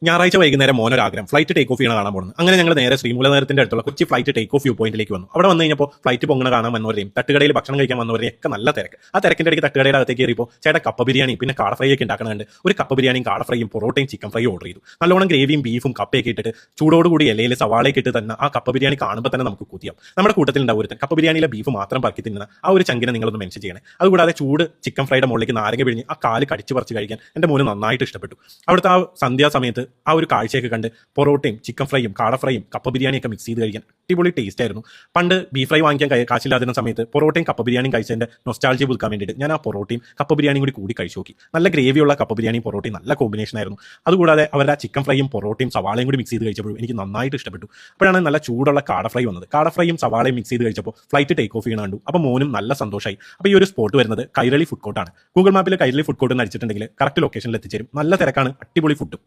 ഞായറാഴ്ച വൈകുന്നേരം മോനൊരാഗ്രഹം flight take off ചെയ്യണ കാണാൻ പോകുന്നത്. അങ്ങനെ ഞങ്ങൾ നേരെ ശ്രീമൂലനഗരത്തിന്റെ അടുത്തുള്ള Kochi flight take off view പോയിന്റിലേക്ക് വന്നു. അവിടെ വന്നു കഴിഞ്ഞപ്പോൾ ഫ്ലൈറ്റ് പൊങ്ങണ കാണാൻ വന്നവരെയും തട്ടുകടയിൽ ഭക്ഷണം കഴിക്കാൻ വന്നവരെയും ഒക്കെ നല്ല തിരക്ക്. ആ തിരക്കിന്റെ ഇടയ്ക്ക് തട്ടുകടയുടെ അകത്തേക്ക് കയറിയപ്പോൾ ചേട്ടാ കപ്പ ബിരിയാണി പിന്നെ കാട ഫ്രൈ ഒക്കെ ഉണ്ടാക്കണുണ്ട്. ഒരു കപ്പ ബിരിയാണിയും കാട ഫ്രൈയും പൊറോട്ടയും ചിക്കൻ ഫ്രൈയും ഓർഡർ ചെയ്തു. നല്ലോണം ഗ്രേവിയും ബീഫും കപ്പയൊക്കെ ഇട്ടിട്ട് ചൂടോടുകൂടി ഇലയിൽ സവാളയൊക്കെ ഇട്ട് തന്നെ ആ കപ്പ ബിരിയാണി കാണുമ്പോൾ തന്നെ നമുക്ക് കുത്തിയാം. നമ്മുടെ കൂട്ടത്തിൽ ഉണ്ടാവും ഒരുത്തൻ കപ്പ ബിരിയാണിയിലെ ബീഫ് മാത്രം പറക്കി തിന്നുന്ന ആ ഒരു ചങ്കിനെ നിങ്ങളൊന്ന് മെൻഷൻ ചെയ്യണേ. അതുകൂടാതെ ചൂട് ചിക്കൻ ഫ്രൈയുടെ മുകളിലേക്ക് നാരങ്ങ പിഴിഞ്ഞ് ആ കാല് കടിച്ച് പറിച്ച് കഴിക്കാൻ എൻ്റെ മോന് നന്നായിട്ട് ഇഷ്ടപ്പെട്ടു. അവിടുത്തെ ആ സന്ധ്യാസമയത്ത് ആ ഒരു കാഴ്ചയൊക്കെ കണ്ട് പൊറോട്ടയും ചിക്കൻ ഫ്രൈയും കാട ഫ്രൈയും കപ്പ ബിരിയാണിയൊക്കെ മിക്സ് ചെയ്ത് കഴിക്കാൻ അടിപൊളി ടേസ്റ്റ് ആയിരുന്നു. പണ്ട് ബീഫ് ഫ്രൈ വാങ്ങിക്കാൻ കാശില്ലാതിരുന്ന സമയത്ത് പൊറോട്ടയും കപ്പ ബിരിയാണിയും കഴിച്ചതിൻ്റെ നൊസ്റ്റാൾജിയ പുതുക്കാൻ വേണ്ടിയിട്ട് ഞാൻ ആ പൊറോട്ടയും കപ്പ ബിരിയാണിയും കൂടി കഴിച്ചു നോക്കി. നല്ല ഗ്രേവിയുള്ള കപ്പ ബിരിയാണിയും പൊറോട്ടയും നല്ല കോമ്പിനേഷൻ ആയിരുന്നു. അതുകൂടാതെ അവരുടെ ആ ചിക്കൻ ഫ്രൈയും പൊറോട്ടയും സവാളയും കൂടി മിക്സ് ചെയ്ത് കഴിച്ചപ്പോൾ എനിക്ക് നന്നായിട്ട് ഇഷ്ടപ്പെട്ടു. അപ്പോഴാണ് നല്ല ചൂടുള്ള കാട ഫ്രൈ വന്നത്. കാട ഫ്രൈയും സവാളയും മിക്സ് ചെയ്ത് കഴിച്ചപ്പോൾ ഫ്ലൈറ്റ് ടേക്ക് ഓഫ് ചെയ്യണ കണ്ടു. അപ്പോൾ മോനും നല്ല സന്തോഷമായി. അപ്പോൾ ഈ ഒരു സ്പോട്ട് വരുന്നത് കൈരളി ഫുഡ് കോർട്ടാണ്. ഗൂഗിൾ മാപ്പിൽ കൈരളി ഫുഡ് കോർട്ട് എന്ന് അടിച്ചിട്ടുണ്ടെങ്കിൽ കറക്റ്റ് ലൊക്കേഷനിൽ എത്തിച്ചേരും. നല്ല തിരക്കാണ്, അടിപൊളി ഫുഡ്.